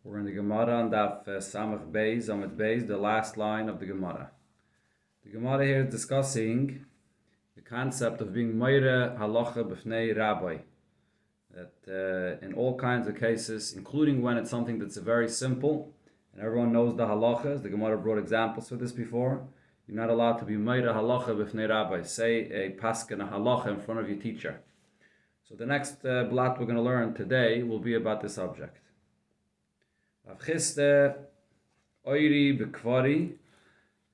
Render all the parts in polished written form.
We're in the Gemara on Daf Samach Beis, Amid Beis, the last line of the Gemara. The Gemara here is discussing the concept of being Meire Halacha B'fnei Rabbi. That in all kinds of cases, including when it's something that's very simple, and everyone knows the halachas, the Gemara brought examples for this before, you're not allowed to be Meire Halacha B'fnei Rabbi. Say a paskin, a halacha in front of your teacher. So the next blat we're going to learn today will be about this subject. Rav Chisda Oiri B'Kvari.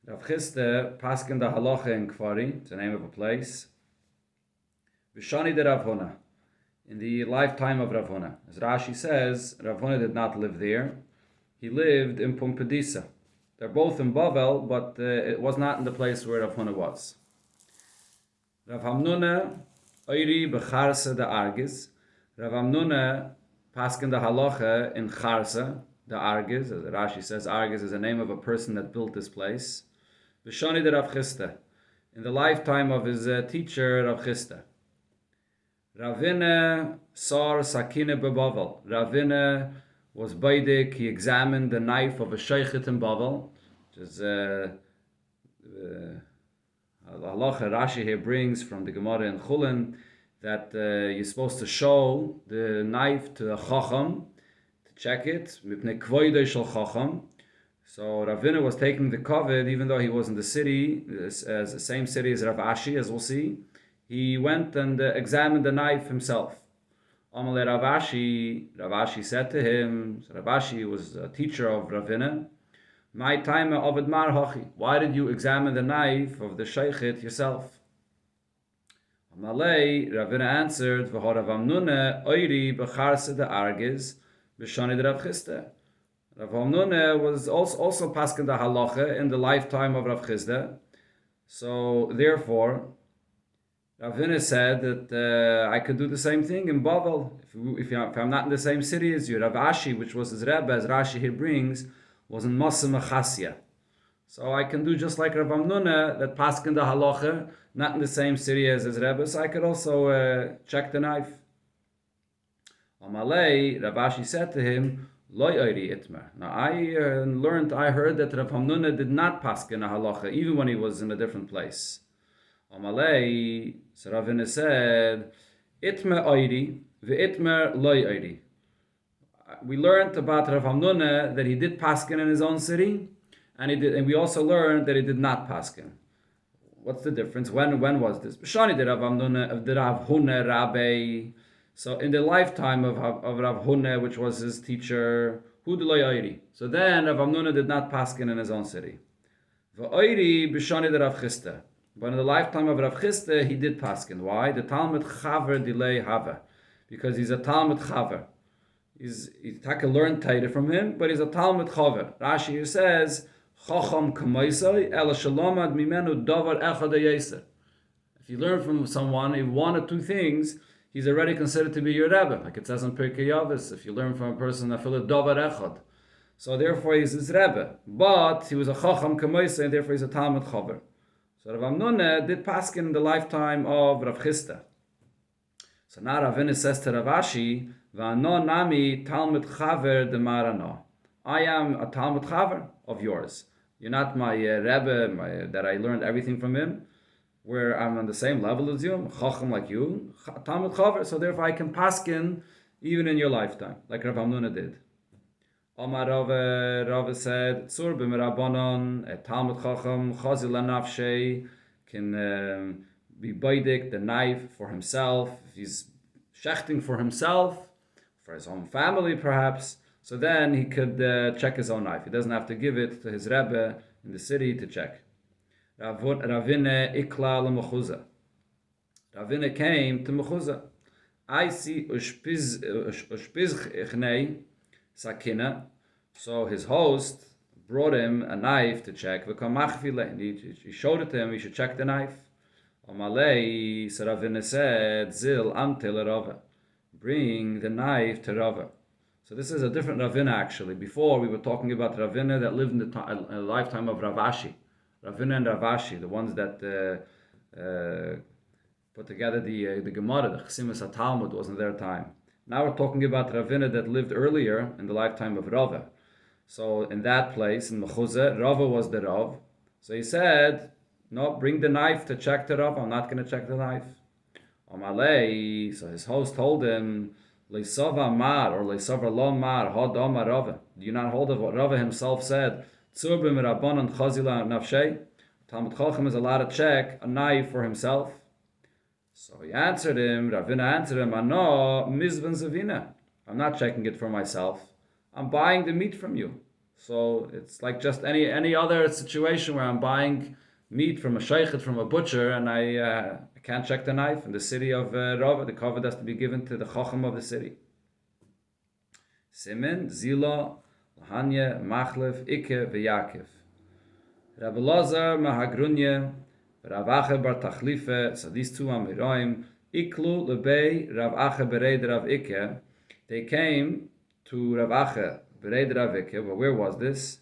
Rav Chisda paskin the halacha in Kvari. It's the name of a place. V'shani de Rav Huna. In the lifetime of Rav Huna. As Rashi says, Rav Huna did not live there. He lived in Pumbedisa. They're both in Bavel, but it was not in the place where Rav Huna was. Rav Hamnuna Oiri B'Charsa de Argiz. Rav Hamnuna paskin the halacha in Charsa, the Argiz. As Rashi says, Argiz is the name of a person that built this place. V'shani de Rav Chisda. In the lifetime of his teacher, Rav Chisda. Ravina sar sakine bebavel. Ravina was baidik. He examined the knife of a sheichet in Bavel, which is the halacha Rashi here brings from the Gemara in Chulin that you're supposed to show the knife to a chacham to check it. Mipnei kvoidei shel chacham. So Ravina was taking the covet even though he was in the city, as the same city as Rav Ashi, as we'll see. He went and examined the knife himself. Amalei Rav Ashi said to him, so Rav Ashi was a teacher of Ravina, my time of Mar Hachi. Why did you examine the knife of the sheichet yourself? Amalei, Ravina answered, V'horav Amnuna oiri b'charse de argiz b'shani de Rav Chisda. Rav Amnuna was also paskin the halacha in the lifetime of Rav Chisda. So therefore, Ravina said that I could do the same thing in Bavel. If I'm not in the same city as you, Rav Ashi, which was his Rebbe, as Rashi here brings, was in Masa Machasya. So I can do just like Rav Amnuna, that paskin the halacha, not in the same city as his Rebbe, so I could also check the knife. Amalei, Rav Ashi said to him, Loi oiri itmer. Now I heard that Rav Amnuna did not paskin a halacha, even when he was in a different place. Amalei, so Ravina said, Itmer oiri, ve'itmer loi oiri. We learned about Rav Hamnuna that he did paskin in his own city, and we also learned that he did not paskin. What's the difference? When was this? Shani de Rav Hamnuna of the Rav Huna Rabbi. So in the lifetime of Rav Huna, which was his teacher, Hu de loi oiri. So then Rav Hamnuna did not paskin in his own city. Ve'oiri b'shani de Rav Chisda. But in the lifetime of Rav Chisda, he did paskin. Why? The Talmud Chaver Dilei Hava. Because he's a Talmud Chaver. He's taka learned Torah from him, but he's a Talmud Chaver. Rashi here says, Chacham Kamaisai, Ela Shalomad Mimenu Davar Echad Yeser. If you learn from someone, if one or two things, he's already considered to be your Rebbe. Like it says in Pirkei Avos, if you learn from a person, Afilu Davar Echad. So therefore he's his Rebbe. But he was a Chacham Kamaisai, and therefore he's a Talmud Chaver. So Rav Amnuna did paskin in the lifetime of Rav Chisda. So now Ravina says to Rav Ashi, V'ano nami Talmud Chaver de Marano. I am a Talmud Chaver of yours. You're not my Rebbe, that I learned everything from him, where I'm on the same level as you, Chacham like you, Talmud Chaver, so therefore I can paskin even in your lifetime, like Rav Amnuna did. Omar Rava said, Tzur b'merabanon, a Talmud Chacham, Chazil nafshei, can be baidik, the knife for himself. If he's shechting for himself, for his own family perhaps, so then he could check his own knife. He doesn't have to give it to his Rebbe in the city to check. Ravina ikla l'mechuza. Ravina came to Mechuza. I see ushpiz ichnei sakina. So his host brought him a knife to check. He showed it to him. He should check the knife. Amalei, so Ravina said, Zil amtel Rava. Bring the knife to Rava. So this is a different Ravina actually. Before we were talking about Ravina that lived in the lifetime of Rav Ashi. Ravina and Rav Ashi, the ones that put together the Gemara, the Chasimus HaTalmud was in their time. Now we're talking about Ravina that lived earlier in the lifetime of Rava. So in that place, in Mechuzah, Rava was the Rav. So he said, no, bring the knife to check the Rav. I'm not going to check the knife. Amalei, so his host told him, Leisava mar or Leisava lo mar, Hodama Rava. Do you not hold of what Rava himself said? Tzurbim Rabbanan Chazila Nafshay. Talmud Chacham is allowed to check a knife for himself. So he answered him, Ravina answered him, Ano, Mizvan Zavina. I'm not checking it for myself. I'm buying the meat from you. So it's like just any other situation where I'm buying meat from a sheikhet, from a butcher, and I can't check the knife. In the city of Rava, the covet has to be given to the chacham of the city. Simen, Zila, Lahanya, Machlev, Ike, V'Yakiv. Rabbi Lazar, Mahagrunya, Rav Acha bar Tachlife, so these two Amiroim, Iklu lebei Rav Acha bereid Rav Ike. They came to Rav Acha bereid Rav Ike. But where was this?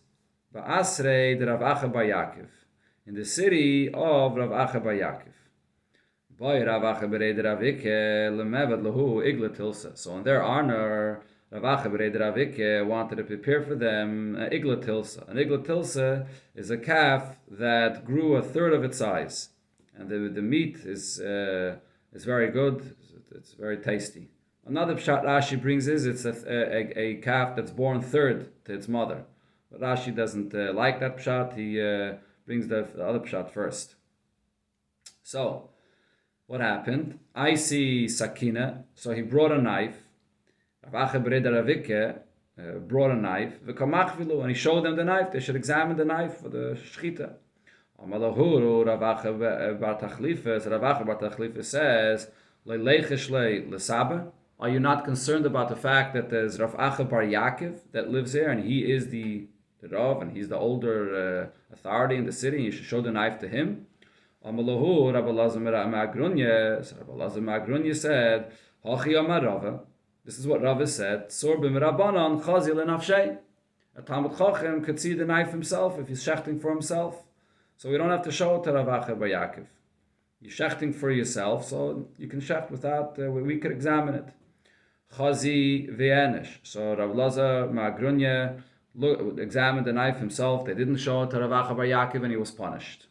Ba'asrei de Rav Acha bar Yaakov, in the city of Rav Acha bar Yaakov. Boy Rav Acha bereid Rav Ike lemevad lahu igla tilsa. So in their honor, Rav Acha bereid Rav Ike wanted to prepare for them an igla tilsa. An igla tilsa is a calf that grew a third of its size, and the meat is very good. It's very tasty. Another pshat Rashi brings is it's a calf that's born third to its mother, but Rashi doesn't like that pshat. He brings the other pshat first. So what happened? I see Sakina, so he brought a knife. Rav Acha bereid Rav Ike brought a knife, and he showed them the knife. They should examine the knife for the shchita. Amalahuru Rav Acha bar Tachlife, so Rav Acha bar Tachlife says, are you not concerned about the fact that there's Rav Acha bar Yaakov that lives here, and he is the Rav, and he's the older authority in the city, and you should show the knife to him? Amalahu Rabbi Lazar Ma'agrunya, so Rabbi Lazar Ma'agrunya said, Hachi Amar Rava. This is what Rava said. Sorbim Rabbanan Chazil Nafshay. A Talmud Chacham could see the knife himself if he's shechting for himself. So we don't have to show it to Rav Acha bar Yaakov. You're shechting for yourself, so you can shecht without, we could examine it. Chazi V'Enish. So Rav Lazar Ma'agrunya examined the knife himself. They didn't show it to Rav Acha bar Yaakov, and he was punished.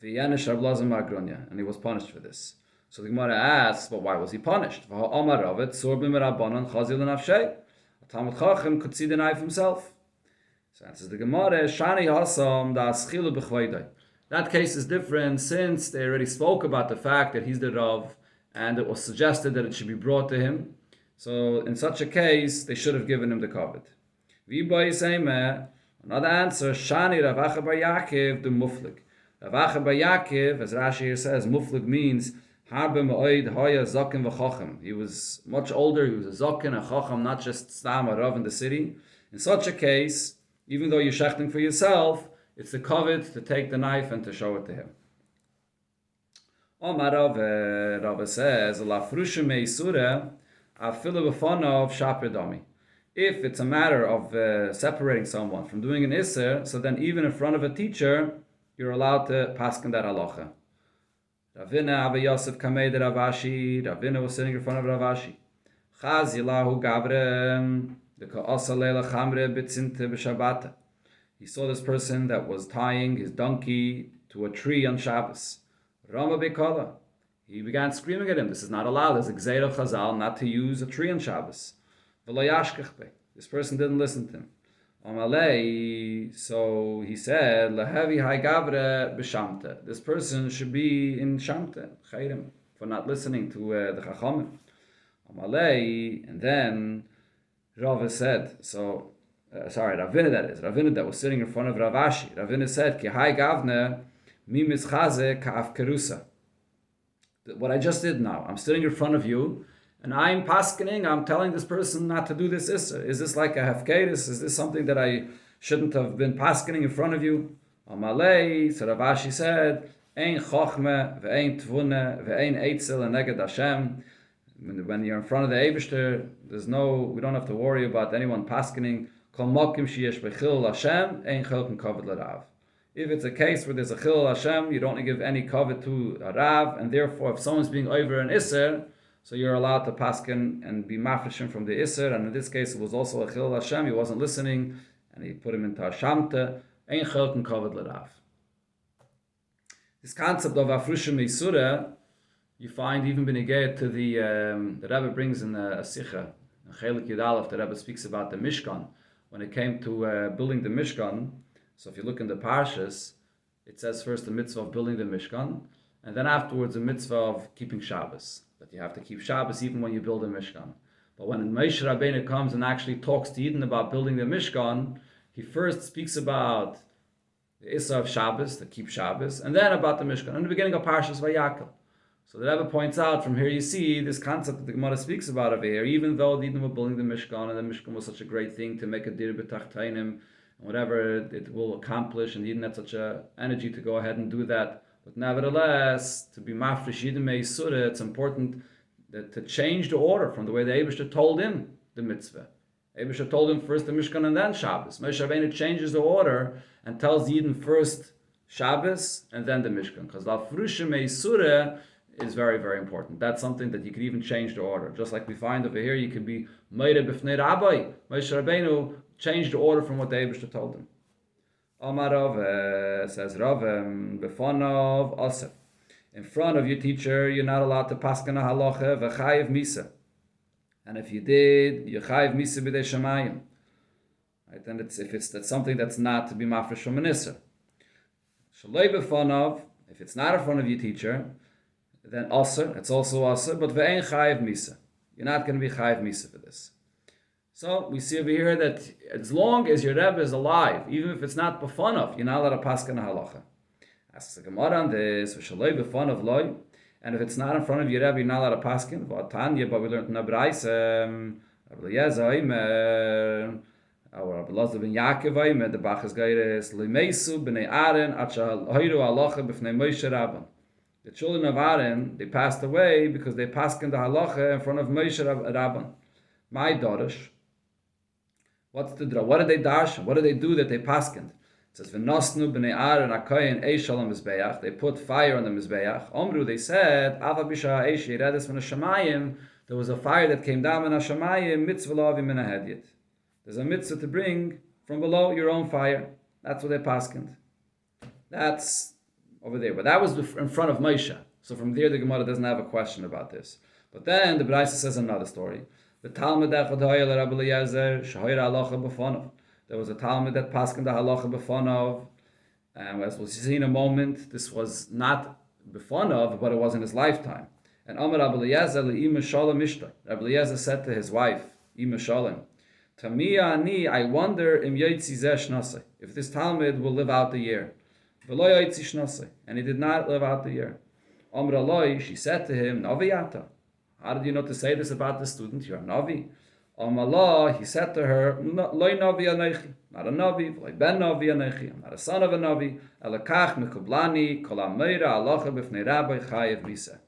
V'Enish Rav Lazar Ma'agrunya, and he was punished for this. So the Gemara asks, but why was he punished? A Talmud Chacham could see the knife himself. So answers the Gemara, Shani Hasam da Aschilu b'chvaydai. That case is different since they already spoke about the fact that he's the Rav, and it was suggested that it should be brought to him. So in such a case, they should have given him the covet. Another answer, Shani Rav Acha bar Yaakov the Muflik. Rav Acha bar Yaakov, as Rashi here says, Muflik means he was much older, he was a Zaken, a Chacham, not just Stam, a Rav in the city. In such a case, even though you're shechting for yourself, it's the covet to take the knife and to show it to him. Omar Rav says, if it's a matter of separating someone from doing an Isser, so then even in front of a teacher, you're allowed to paskin that halacha. Ravina Abba Yosef Kamei de Ravashi. Ravina was sitting in front of Ravashi. Chazilahu Gavrem the Ka'asa Leila Chamre Bitzinte B'Shabbat. He saw this person that was tying his donkey to a tree on Shabbos. Rama Bekala. He began screaming at him. This is not allowed. There's a Gzeira Chazal not to use a tree on Shabbos. This person didn't listen to him. Amalei, so he said, Lahevi Hai Gavre B'Shamte. This person should be in Shamte, Chayrim, for not listening to the Chachamim. Amalei, and then Rava said, Ravina that is, Ravina that was sitting in front of Ravashi. Ravina said, Ki Hai Gavne, Mi Mischaze Ka'af Kerusa. What I just did now, I'm sitting in front of you, and I'm paskening, I'm telling this person not to do this issa. Is this like a hefkedus? Is this something that I shouldn't have been paskening in front of you? Amalei, so Ravashi said, Ein chochme, ve'ein tvune, ve'ein eitzel, and neged Hashem. When you're in front of the Eibishter, we don't have to worry about anyone paskening. Kol mokim sheyesh bechil Hashem, ein chelken kavod l'rav. If it's a case where there's a chil Hashem, you don't give any kavod to a rav, and therefore if someone's being over an isser, So you're allowed to paskin and be mafreshim from the Isser, and in this case it was also a Chil Hashem, he wasn't listening, and he put him into a Shamte, Ein Chelken Kavod L'Rav. This concept of Afrushim Meisura, you find even beneged to the Rebbe brings in a Sicha, in Chelik Yud Aleph, the Rebbe speaks about the Mishkan. When it came to building the Mishkan, so if you look in the Parshas, it says first the mitzvah of building the Mishkan, and then afterwards the mitzvah of keeping Shabbos. That you have to keep Shabbos even when you build a Mishkan. But when Moshe Rabbeinu comes and actually talks to Eden about building the Mishkan, he first speaks about the Issa of Shabbos, to keep Shabbos, and then about the Mishkan, in the beginning of Parshas Vayakel. So the Rebbe points out, from here you see this concept that the Gemara speaks about over here, even though the Eden were building the Mishkan, and the Mishkan was such a great thing to make a dir b'tachtainim, and whatever it will accomplish, and Eden had such a energy to go ahead and do that. But nevertheless, to be mafresh Eden me'isura, it's important that to change the order from the way the Eibishter told him the mitzvah. Eibishter told him first the Mishkan and then Shabbos. Moshe Rabbeinu changes the order and tells Eden first Shabbos and then the Mishkan. Because the afrushim me'isura is very, very important. That's something that you could even change the order. Just like we find over here, you could be Meire b'fnei Rabbi. Moshe Rabbeinu changed the order from what the Eibishter told him. Amar Rav, says Rav, befonov asef. In front of your teacher, you're not allowed to paskin a halacha v'chayiv misa. And if you did, you chayiv misa b'dei shamayim. Right? And that's something that's not to be mafresh from an issa. Shalei befonov, if it's not in front of your teacher, then asa, it's also asa, but ve'ein chayiv misa. You're not going to be chayiv misa for this. So we see over here that as long as your Rebbe is alive, even if it's not befonov, you're not allowed to paskin a halacha. Asks the Gemara on this, v'shaloi befonov loy, and if it's not in front of your Rebbe, you're not allowed to paskin. V'atanya, but we learned in the Braise, Rabbi Eliezer, our Rabbi Elazar ben Yaakov, the Bachas Geiris, Limeisu b'nei Aaron, atcha hoiru halacha b'fnei Moshe Rabban. The children of Aaron, they passed away because they paskin the halacha in front of Moshe Rabban. My daughters. What's the draw? What did they darshan? What did they do that they paskined? It says, "V'nosnu b'nei Aaron akayin eish al mizbeach." They put fire on the mizbeach. Omru, they said, "Ava b'shah eish yiredes min hashamayim." There was a fire that came down in hashamayim. Mitzvah lavi min hahedyet. There's a mitzvah to bring from below your own fire. That's what they paskined. That's over there. But that was in front of Moshe. So from there, the Gemara doesn't have a question about this. But then the Braisa says another story. The Talmud echad hoya Rabbi Eliezer shahir halacha b'fonov. There was a Talmud that paskined the halacha b'fonov, and as we'll see in a moment, this was not b'fonov, but it was in his lifetime. And Amar Rabbi Eliezer le'ima shalom ishtar. Rabbi Eliezer said to his wife, Ima Shalom, Tamiya ani, I wonder im yotzi zeh shnasei, if this Talmud will live out the year. V'lo yotzi shnasei, and he did not live out the year. Amar Eloi, she said to him, Naviyata. How did you know to say this about the student? You're a Navi. Allah, he said to her, Loi Navi anechi, not a Navi, Loi ben Navi anechi, I'm not a son of a Navi, Elakach mekublani, kol ha-meira halacha b'fnei rabbi chayev misa.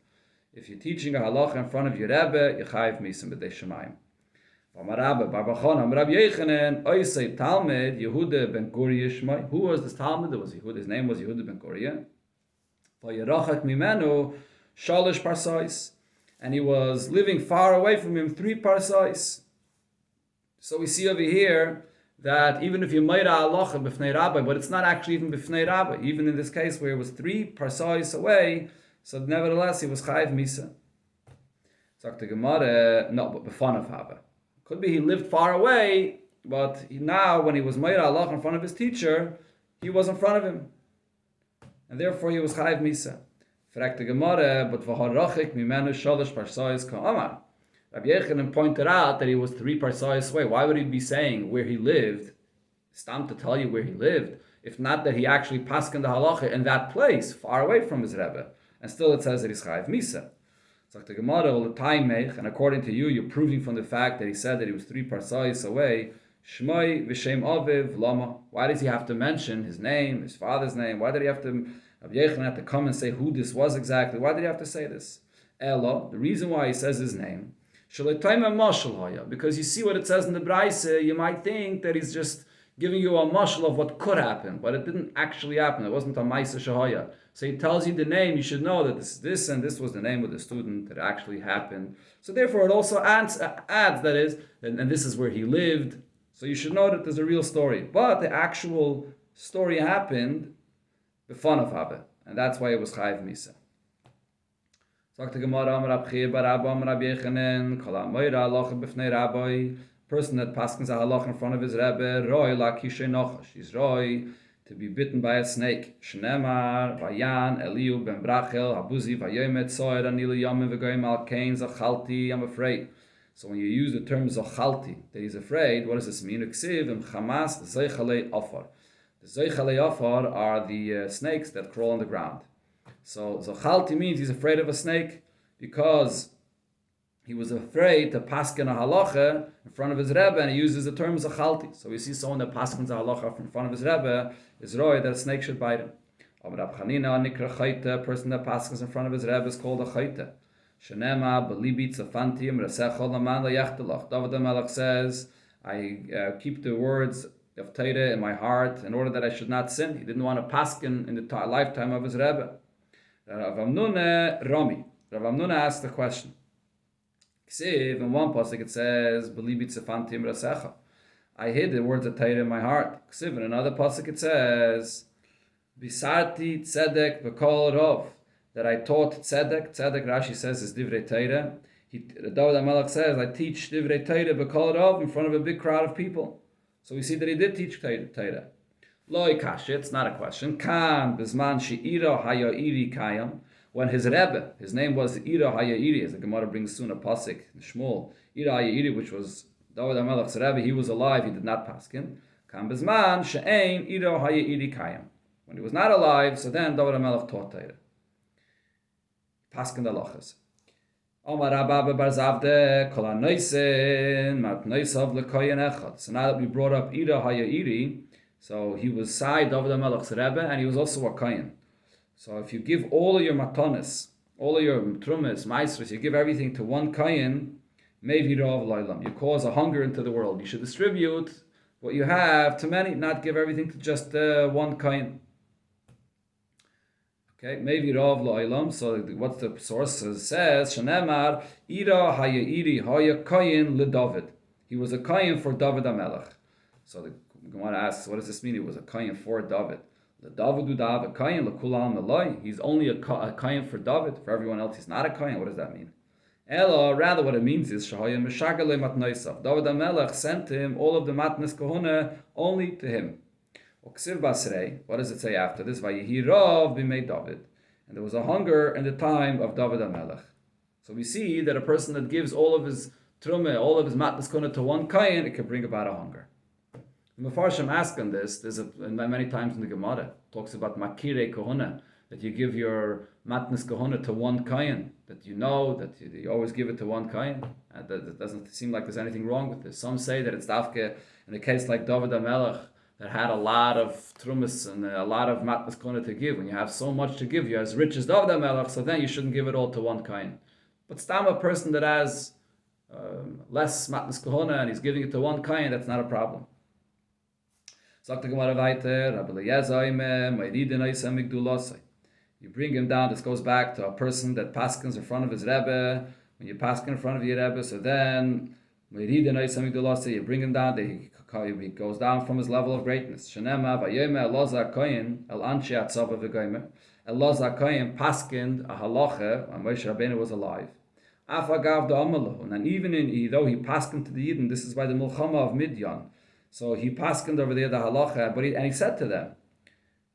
If you're teaching a halacha in front of your Rebbe, you chayev misa b'dei shemayim. V'amar Rabbi Bar Bachon, Am Rabbi Yechanan, Oisei Talmud, Yehuda ben Guriya Shmai. Who was this Talmud? It was Yehuda. His name was Yehuda ben Guriya. V'yerachak mimenu, shalish parsais. And he was living far away from him, 3 parsais. So we see over here that even if you made a halacha b'fnei rabbi, but it's not actually even b'fnei rabbi, even in this case where it was 3 parsais away, so nevertheless he was chayiv misa. Sagt the Gemara, no, but b'fanav haba. Could be he lived far away, but now when he was made a halacha in front of his teacher, he was in front of him, and therefore he was chayiv misa. Fragt the Gemara, but v'harachik mimenu shalosh parsais ka'amar. Rabbi Yechanan pointed out that he was 3 parsais away. Why would he be saying where he lived? It's time to tell you where he lived. If not that he actually paskined the halacha in that place, far away from his Rebbe. And still it says that he's chayiv misa. It's like the Gemara, and according to you, you're proving from the fact that he said that he was 3 parsais away. Shmoi v'shem aviv lama. Why does he have to mention his name, his father's name? Why did he have to... Rabbi Yechanan had to come and say who this was exactly. Why did he have to say this? Ella, the reason why he says his name, because you see what it says in the Braise, you might think that he's just giving you a mashal of what could happen, but it didn't actually happen. It wasn't a Maisa Shahaya. So he tells you the name, you should know that this and this was the name of the student that actually happened. So therefore it also adds that is, and this is where he lived. So you should know that there's a real story. But the actual story happened before of Abba. And that's why it was Chayiv Misa. Sagt the Gemara, Amar Abchir bar Abba, Amar Rabbi Yechanan, Kol HaMoira halacha b'fnei Rabbi, person that paskins a halacha in front of his Rebbe, Roi la kishay nochash, he's Roi, to be bitten by a snake. Shnemar, Vayan, Eliu, Ben Brachel, Habuzi, Vayomet, Soyer, Anilu, Yomim, V'goyim, Al-Kain, Zachalti, I'm afraid. So when you use the term Zachalti, that he's afraid, what does this mean? Uksiv, Im Chamas, Zeichalei Ofar. The Zeichalei Ofar are the snakes that crawl on the ground. So Zachalti means he's afraid of a snake because he was afraid to paskin a halacha in front of his Rebbe, and he uses the term Zachalti. So we see someone that paskins a halacha in front of his Rebbe is roi that a snake should bite him. But Rab Chanina, Nikra Chayte, a person that paskins in front of his Rebbe is called a Chayte. Shenema, Belibi, Tzafantim, Resechol, Laman, Layachtelach. David HaMelech says, I keep the words of Torah in my heart in order that I should not sin. He didn't want to paskin in the lifetime of his Rebbe. Rav Amnuna Rami. Rav Amnuna asked the question. In one pasuk it says, "Belibi tzefantim rasecha." I hid the words of Torah in my heart. In another pasuk it says, "Bisarti tzedek b'kol rov." That I taught tzedek. Tzedek Rashi says is divrei Torah. David HaMelech says, "I teach divrei Torah b'kol rov" in front of a big crowd of people. So we see that he did teach Torah. Loi kash, it's not a question. Kan bizman she'ira haya'iri kayam. When his Rebbe, his name was Ira haya'iri, as the Gemara brings soon a pasuk, Shmuel, Ira haya'iri, which was David HaMelech's Rebbe, he was alive, he did not paskin. Kan bizman she'ein Ira haya'iri kayam. When he was not alive, so then David HaMelech taught Torah. Paskin the lachas. Omar Rabba bar Zavde, kol ha'noisen, mat noisav l'koyen echad. So now that we brought up Ira haya'iri, so he was Sai David HaMelech's Rebbe, and he was also a Kohen. So if you give all of your matanis, all of your trumas, maestros, you give everything to one Kohen, maybe Rav Lailam. You cause a hunger into the world. You should distribute what you have to many, not give everything to just one Kohen. Okay, maybe Rav Lailam. So what the source says, Shanemar, Ira haya'iri haya Kohen leDavid. He was a Kohen for David HaMelech. So the Gemara asks, what does this mean? He was a Kohen for David. David udav a Kohen lekulam eloi. He's only a Kohen for David. For everyone else, he's not a Kohen. What does that mean? Elo, rather what it means is shahayim meshagale matnoisav. David HaMelech sent him all of the matnas kohuna only to him. Oksiv basrei. What does it say after this? Vayihi Rav b'mei David. And there was a hunger in the time of David HaMelech. So we see that a person that gives all of his trumah, all of his matnas kohuna to one Kohen, it can bring about a hunger. The Mefarshim ask on this. There's many times in the Gemara talks about makirei kohuna, that you give your matnas kohuna to one kohen, that you know that you always give it to one kohen. That doesn't seem like there's anything wrong with this. Some say that it's dafke in a case like David HaMelech that had a lot of trumas and a lot of matnas kohuna to give. When you have so much to give, you're as rich as David HaMelech, so then you shouldn't give it all to one kohen. But stam a person that has less matnas kohuna and he's giving it to one kohen, that's not a problem. Sagt the Gemara weiter, you bring him down. This goes back to a person that paskins in front of his Rebbe. When you paskin in front of your Rebbe, so then you bring him down. He goes down from his level of greatness. Shenema Elazar Kohen el Anshe Atzava v'Goymer. Elazar Kohen paskind a halacha when Moshe Rabbeinu was alive. Afagav the Amalahu, and even though he paskind to the Yidden, this is by the Milchama of Midian. So he paskind over there the halacha, and he said to them,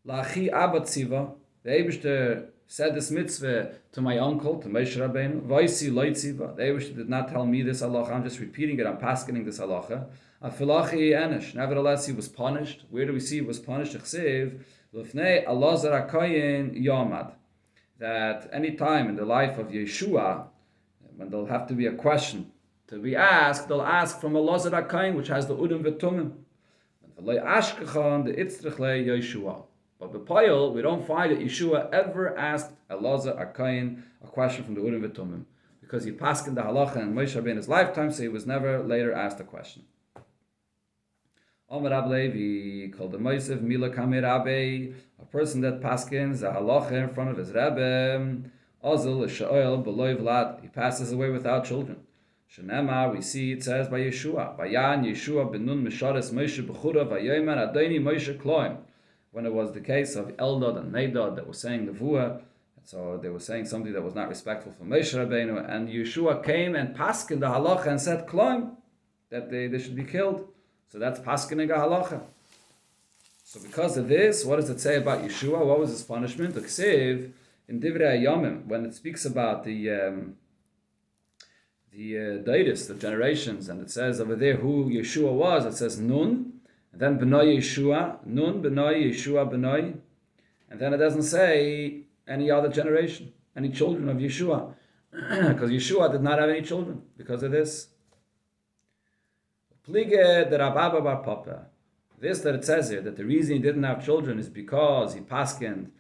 La'achi Abba Tziva, the Eibishter said this mitzvah to my uncle, to Moshe Rabbeinu, Vaisi Loi Tziva, the Eibishter did not tell me this halacha, I'm just repeating it, I'm paskining this halacha. Afilachi Enish, nevertheless he was punished. Where do we see he was punished? Chsev, Lufnei Elazar HaKoyen Yomad, that any time in the life of Yeshua, when there'll have to be a question to be asked, they'll ask from Elazar HaKoyen, which has the Urim V'Tumim. But b'Payil, we don't find that Yeshua ever asked Elazar HaKoyen a question from the Urim V'Tumim, because he passed in the halacha in Moshe Rabbeinu's lifetime, so he was never later asked a question. Amar Rab Levi called the Moisev Mila Kamir Abe, a person that paskins a halacha in front of his Rebbe, Ozil Sha'oil Beloy Vlad, he passes away without children. Shenema, we see it says by Yeshua, Vayan Yeshua benun Mishares Moshe Bechura Vayomer Adoni Moshe Kloim. When it was the case of Eldad and Medad that was saying the Vua, so they were saying something that was not respectful for Moshe Rabbeinu, and Yeshua came and paskin the halacha and said Kloim, that they should be killed. So that's paskening a halacha. So because of this, what does it say about Yeshua? What was his punishment? Uksiv in Divrei Hayomim, when it speaks about the deities, the generations, and it says over there who Yeshua was. It says Nun, and then B'nai Yeshua, Nun B'nai Yeshua B'nai, and then it doesn't say any other generation, any children of Yeshua, because Yeshua did not have any children because of this. Plige the Rabba Bar Papa. This that it says here, that the reason he didn't have children is because he paskened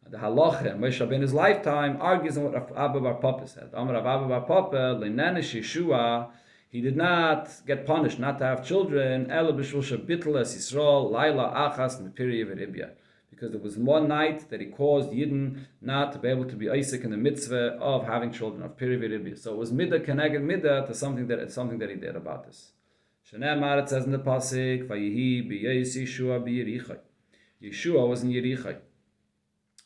the halacha in Moshe Rabbeinu's lifetime, argues on what Rabba Bar Papa said. Amar Rabba Bar Papa, L'nanish Yeshua, he did not get punished not to have children, Ela b'shul shebitl es Yisrael, Laila achas mepiri v'ribya. Because there was one night that he caused Yidden not to be able to be Isaac in the mitzvah of having children, of piri v'ribya. So it was midah keneged midah to something that he did about this. Shenemar, it says in the pasuk, Vayihi b'yis Yeshua b'Yerichai. Yeshua was in Yerichai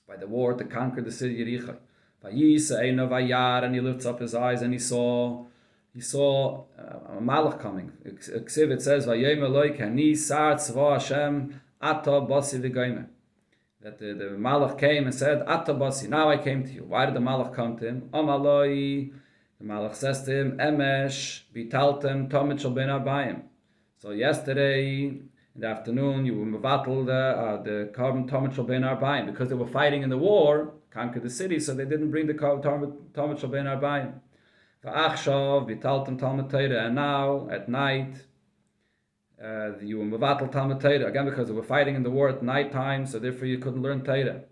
by the war to conquer the city Yerichai. Vayisa eino vayar, and he lifts up his eyes and he saw a malach coming. It says Vayem Eloi kani sar tzva Hashem ata basi v'goyme. That the malach came and said, Ata basi, now I came to you. Why did the malach come to him? Amaloi. The Malach says to him, Emesh, bitaltem tomit shel ben arbayim. So yesterday, in the afternoon, you were mevatel the carbon tomit shel ben arbayim. Because they were fighting in the war, conquered the city, so they didn't bring the tomit shel ben arbayim. V'achshav, bitaltem talmud Torah. And now, at night, you were mevatel talmud Torah. Again, because they were fighting in the war at night time, so therefore you couldn't learn Torah.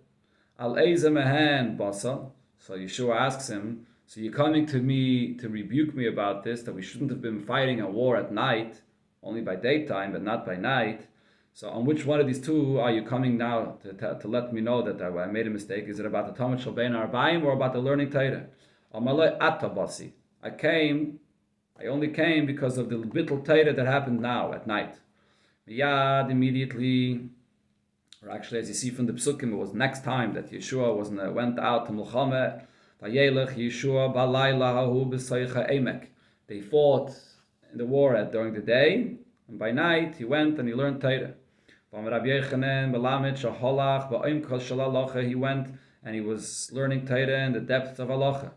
Al eize mehen basa. So Yeshua asks him, so you're coming to me to rebuke me about this, that we shouldn't have been fighting a war at night, only by daytime, but not by night. So on which one of these two are you coming now to let me know that I made a mistake? Is it about the Talmud Shel Ben Arbaim or about the learning Torah? Amalei atabasi. I only came because of the bittul Torah that happened now, at night. Miyad, immediately, or actually as you see from the Psukim, it was next time that Yeshua went out to Milchama. Yeshua balayla hahu b'saycha emek. They fought in the war during the day, and by night he went and he learned Torah. He went and he was learning Torah in the depths of halacha.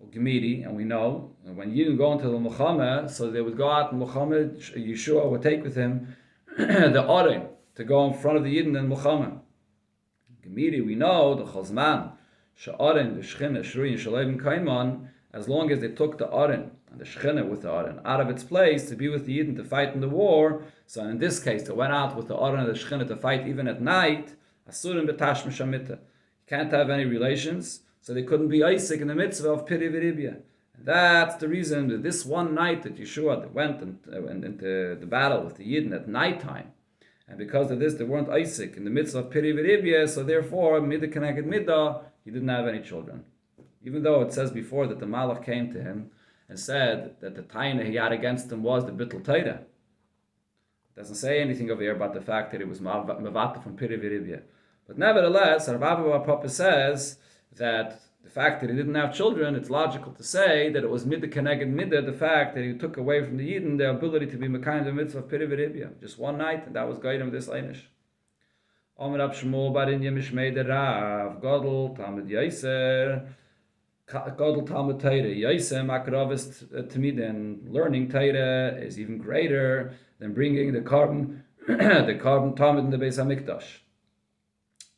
And we know when you go into the Muhammad, so they would go out and Muhammad, Yeshua would take with him the Aron to go in front of the Yidden in Muhammad. We know the Chazman. Sha'arin, the Shechina, Shruyin, Shalevim, Kaimon, as long as they took the Arin and the Shechina with the Arin out of its place to be with the Yidden to fight in the war, so in this case they went out with the Arin and the Shechina to fight even at night, Asurim b'tashma shamita. You can't have any relations, so they couldn't be Isaac in the mitzvah of Piri V'Ribya. And that's the reason that this one night that Yeshua went into the battle with the Yidden at nighttime, and because of this they weren't Isaac in the mitzvah of Piri V'Ribya, so therefore, Midah Keneged Midah, he didn't have any children. Even though it says before that the Malach came to him and said that the taina he had against him was the bittul Torah. It doesn't say anything over here about the fact that it was mavata from Piri V'Ribya. But nevertheless, Rav Abba Papa says that the fact that he didn't have children, it's logical to say that it was midah keneged midah, the fact that he took away from the Yidden the ability to be mekayim the mitzvah of Piri V'Ribya. Just one night, and that was guiding this einish. Omer Rab Shmuel bar Inya Mishmei de Rav Godel Talmud Yaiser Godel Talmud Torah Yaiser Makravist Tamiden. Learning Torah is even greater than bringing the carbon Talmud in the Beis Hamikdash.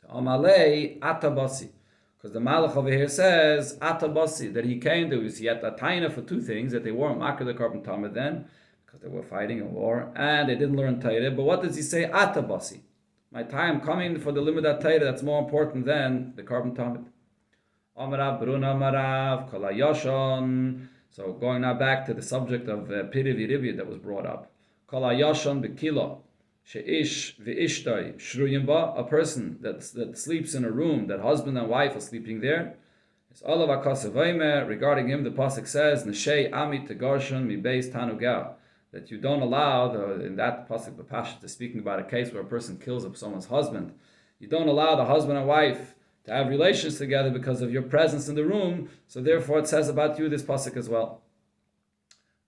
Amalei Atabasi, because the Malach over here says Atabasi, that he came. There was yet a taina for two things, that they weren't makar the carbon Talmud then because they were fighting a war and they didn't learn Torah. But what does he say? Atabasi. My time coming for the Limudat Torah, that's more important than the carbon Talmud. Amarav Bruna Marav Kalayashon. So going now back to the subject of Piri V'Ribya that was brought up. Kol hayashon bekila sheish ve'ishtoi shruyim ba, a person that sleeps in a room that husband and wife are sleeping there. It's all of Akasavaymer. Regarding him, the pasuk says, "Neshei amit tegarshon mi beis tanugal," that you don't allow in that pasuk the pasuk is speaking about a case where a person kills up someone's husband. You don't allow the husband and wife to have relations together because of your presence in the room. So therefore, it says about you this pasuk as well.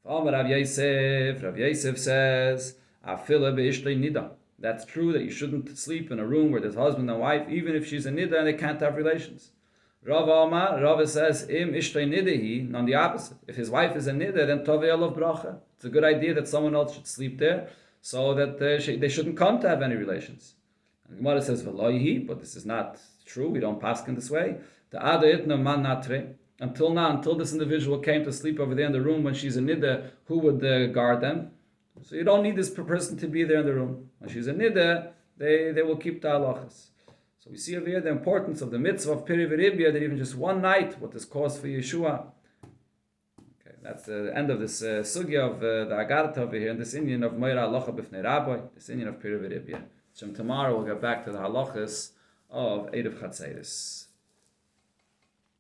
Rav Yosef says, "Afila be'ishtei nida." That's true that you shouldn't sleep in a room where there's husband and wife, even if she's a nida and they can't have relations. Rava says, "Im ishtei nidahi," on the opposite. If his wife is a nida, then tovei alav bracha. It's a good idea that someone else should sleep there, so that they shouldn't come to have any relations. And the Gemara says, "V'loihi," but this is not true. We don't paskin this way. The ada itna man natre. Until now, until this individual came to sleep over there in the room when she's a nida, who would guard them? So you don't need this person to be there in the room. When she's a nida, they will keep the halachas. So we see over here the importance of the mitzvah of Piri V'Ribya, that even just one night, what is cause for Yeshua. Okay, that's the end of this sugya of the Agartha over here, in this Indian of Meira Halacha B'fnei Rabbi, this Indian of Piri V'Ribya. So tomorrow we'll get back to the halachas of Erev Chatzeris.